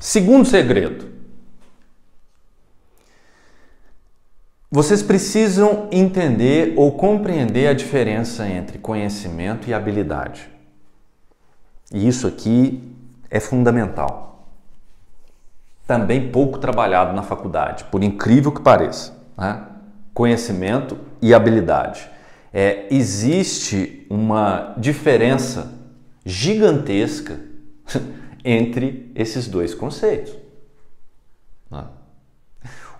Segundo segredo. Vocês precisam entender ou compreender a diferença entre conhecimento e habilidade. E isso aqui é fundamental. Também pouco trabalhado na faculdade, por incrível que pareça, né? Conhecimento e habilidade. Existe uma diferença gigantesca entre esses dois conceitos. Né?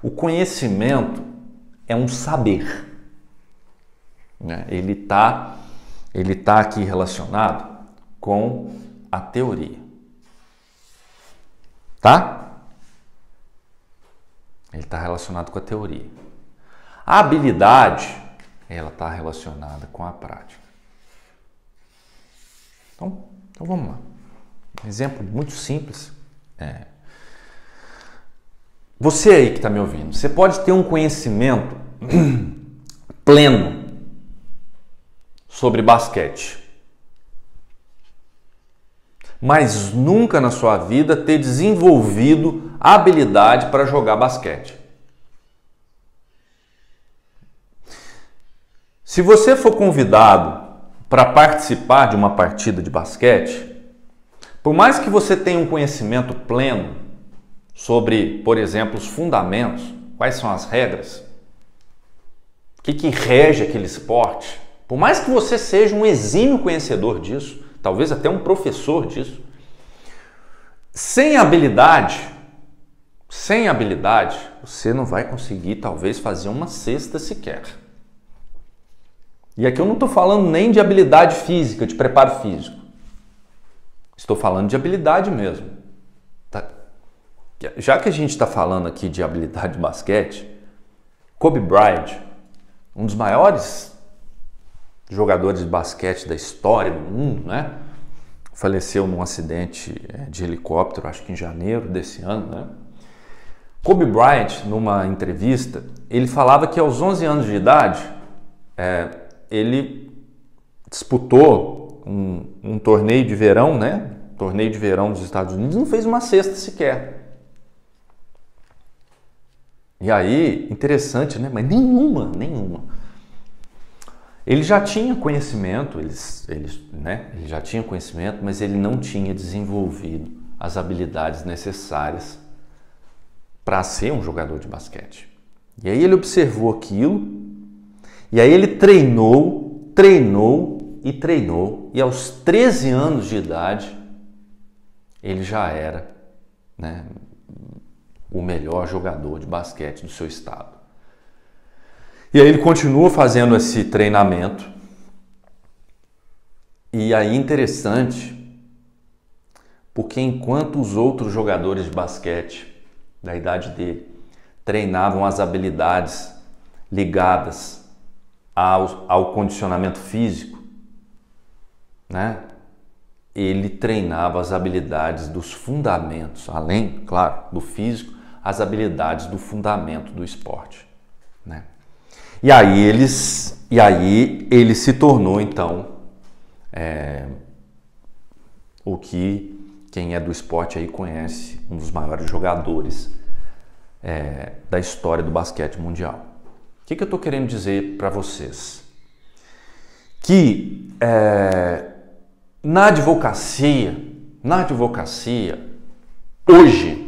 O conhecimento é um saber. Né? Ele tá aqui relacionado com a teoria. Tá? Ele está relacionado com a teoria. A habilidade, ela está relacionada com a prática. Então vamos lá. Um exemplo muito simples. Você aí que está me ouvindo, você pode ter um conhecimento pleno sobre basquete, mas nunca na sua vida ter desenvolvido a habilidade para jogar basquete. Se você for convidado para participar de uma partida de basquete, por mais que você tenha um conhecimento pleno sobre, por exemplo, os fundamentos, quais são as regras, o que rege aquele esporte, por mais que você seja um exímio conhecedor disso, talvez até um professor disso, sem habilidade, você não vai conseguir talvez fazer uma cesta sequer. E aqui eu não estou falando nem de habilidade física, de preparo físico. Estou falando de habilidade mesmo. Tá? Já que a gente está falando aqui de habilidade de basquete, Kobe Bryant, um dos maiores jogadores de basquete da história do mundo, né? Faleceu num acidente de helicóptero, acho que em janeiro desse ano, né? Kobe Bryant, numa entrevista, ele falava que aos 11 anos de idade, ele disputou um torneio de verão, né? Torneio de verão dos Estados Unidos, não fez uma cesta sequer. E aí, interessante, né? Mas nenhuma. Ele já tinha conhecimento, ele já tinha conhecimento, mas ele não tinha desenvolvido as habilidades necessárias para ser um jogador de basquete. E aí ele observou aquilo, e aí ele treinou, e aos 13 anos de idade, ele já era, né, o melhor jogador de basquete do seu estado. E aí ele continua fazendo esse treinamento. E aí interessante, porque enquanto os outros jogadores de basquete da idade dele treinavam as habilidades ligadas ao condicionamento físico, né? Ele treinava as habilidades dos fundamentos, além, claro, do físico, as habilidades do fundamento do esporte, né? E aí ele se tornou, então, o que quem é do esporte aí conhece, um dos maiores jogadores da história do basquete mundial. O que eu estou querendo dizer para vocês? Que na advocacia, hoje,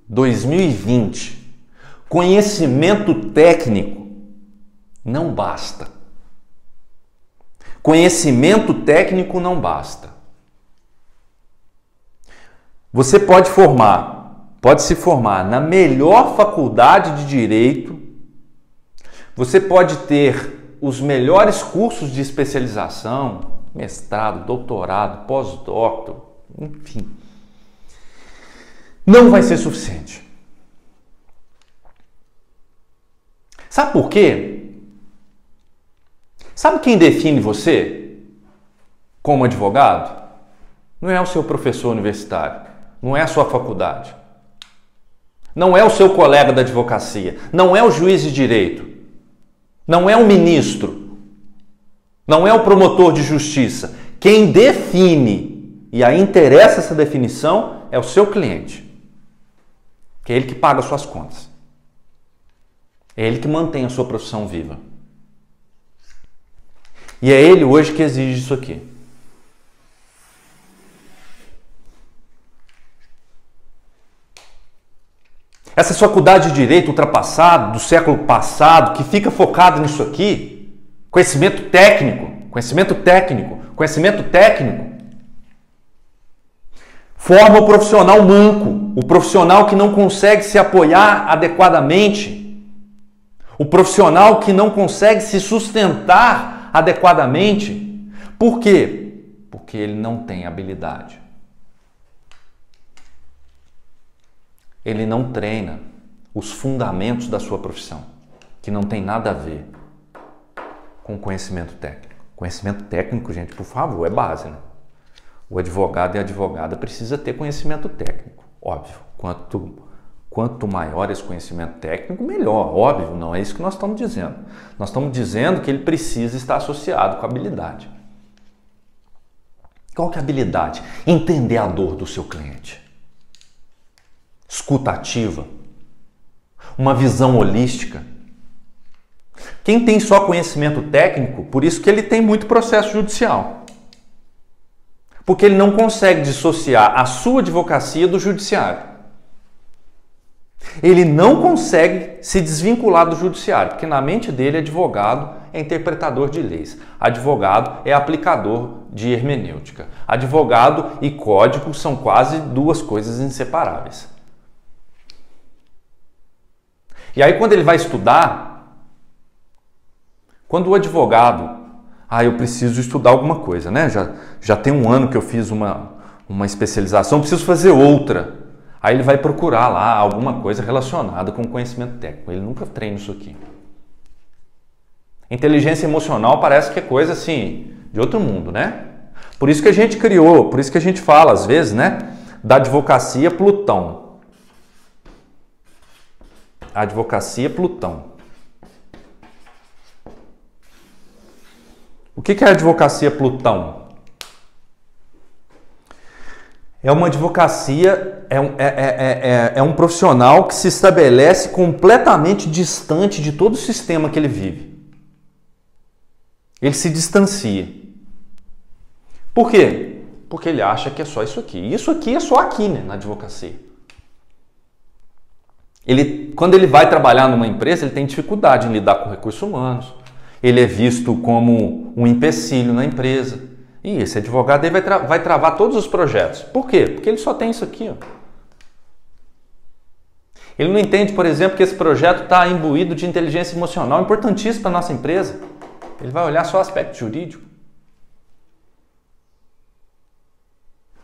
2020, conhecimento técnico não basta. Conhecimento técnico não basta. Você pode se formar na melhor faculdade de direito, você pode ter os melhores cursos de especialização, mestrado, doutorado, pós-doutorado, enfim. Não vai ser suficiente. Sabe por quê? Sabe quem define você como advogado? Não é o seu professor universitário, não é a sua faculdade, não é o seu colega da advocacia, não é o juiz de direito, não é o ministro, não é o promotor de justiça. Quem define, e aí interessa essa definição, é o seu cliente. Que é ele que paga as suas contas. É ele que mantém a sua profissão viva. E é ele hoje que exige isso aqui. Essa faculdade de direito ultrapassada, do século passado, que fica focado nisso aqui, conhecimento técnico, forma o profissional manco, o profissional que não consegue se apoiar adequadamente, o profissional que não consegue se sustentar adequadamente. Por quê? Porque ele não tem habilidade. Ele não treina os fundamentos da sua profissão, que não tem nada a ver com conhecimento técnico. Conhecimento técnico, gente, por favor, é base, né? O advogado e a advogada precisa ter conhecimento técnico, óbvio. Quanto maior esse conhecimento técnico, melhor, óbvio, não é isso que nós estamos dizendo. Nós estamos dizendo que ele precisa estar associado com a habilidade. Qual que é a habilidade? Entender a dor do seu cliente. Escuta ativa, uma visão holística. Quem tem só conhecimento técnico, por isso que ele tem muito processo judicial. Porque ele não consegue dissociar a sua advocacia do judiciário. Ele não consegue se desvincular do judiciário, porque na mente dele, advogado é interpretador de leis, advogado é aplicador de hermenêutica. Advogado e código são quase duas coisas inseparáveis. E aí quando ele vai estudar, quando o advogado, eu preciso estudar alguma coisa, né? Já tem um ano que eu fiz uma especialização, preciso fazer outra. Aí ele vai procurar lá alguma coisa relacionada com conhecimento técnico. Ele nunca treina isso aqui. Inteligência emocional parece que é coisa assim, de outro mundo, né? Por isso que a gente criou, por isso que a gente fala às vezes, né? Da advocacia Plutão. Advocacia Plutão. O que é a advocacia Plutão? É uma advocacia, é um profissional que se estabelece completamente distante de todo o sistema que ele vive. Ele se distancia. Por quê? Porque ele acha que é só isso aqui. Isso aqui é só aqui, né, na advocacia. Quando ele vai trabalhar numa empresa, ele tem dificuldade em lidar com recursos humanos. Ele é visto como um empecilho na empresa. E esse advogado aí vai travar todos os projetos. Por quê? Porque ele só tem isso aqui. Ó. Ele não entende, por exemplo, que esse projeto está imbuído de inteligência emocional importantíssima para a nossa empresa. Ele vai olhar só o aspecto jurídico.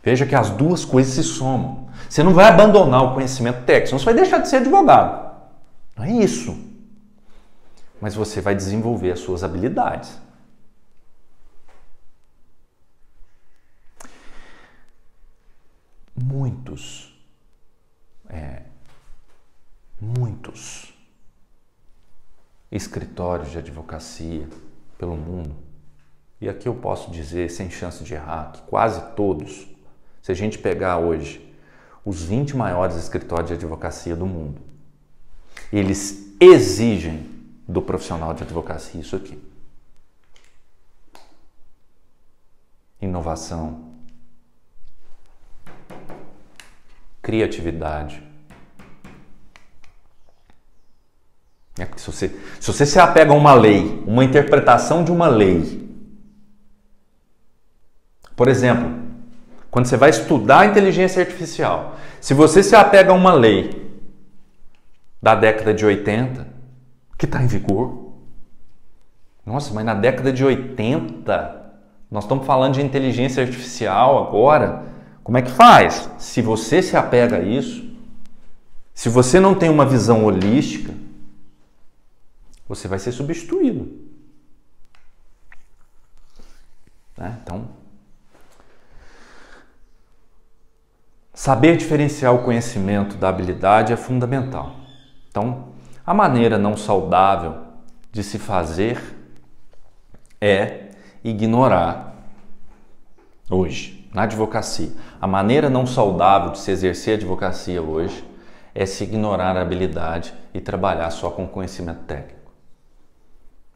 Veja que as duas coisas se somam. Você não vai abandonar o conhecimento técnico, senão você vai deixar de ser advogado. Não é isso. Mas você vai desenvolver as suas habilidades. Muitos escritórios de advocacia pelo mundo, e aqui eu posso dizer, sem chance de errar, que quase todos, se a gente pegar hoje os 20 maiores escritórios de advocacia do mundo, eles exigem do profissional de advocacia isso aqui. Inovação, criatividade. Se você se apega a uma lei, uma interpretação de uma lei, por exemplo, quando você vai estudar inteligência artificial, se você se apega a uma lei da década de 80, que está em vigor, nossa, mas na década de 80, nós estamos falando de inteligência artificial agora, como é que faz? Se você se apega a isso, se você não tem uma visão holística, você vai ser substituído. Né? Então, saber diferenciar o conhecimento da habilidade é fundamental. Então, a maneira não saudável de se fazer é ignorar hoje, na advocacia. A maneira não saudável de se exercer a advocacia hoje é se ignorar a habilidade e trabalhar só com conhecimento técnico.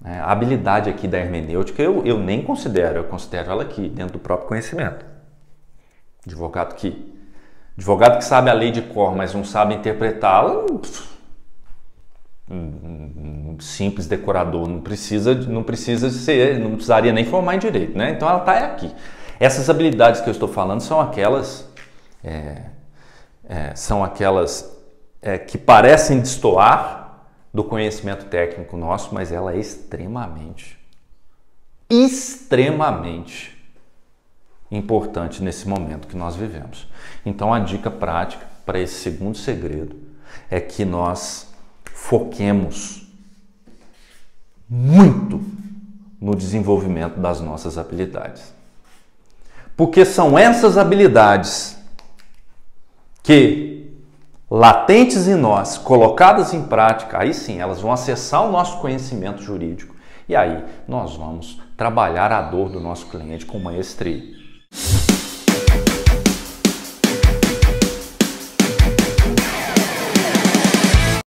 A habilidade aqui da hermenêutica eu nem considero, eu considero ela aqui, dentro do próprio conhecimento. Advogado que sabe a lei de cor, mas não sabe interpretá-la, um simples decorador, não precisaria nem formar em direito, né? Então ela está aqui. Essas habilidades que eu estou falando são aquelas que parecem destoar do conhecimento técnico nosso, mas ela é extremamente importante nesse momento que nós vivemos. Então a dica prática para esse segundo segredo é que nós foquemos muito no desenvolvimento das nossas habilidades. Porque são essas habilidades que, latentes em nós, colocadas em prática, aí sim, elas vão acessar o nosso conhecimento jurídico e aí nós vamos trabalhar a dor do nosso cliente com maestria.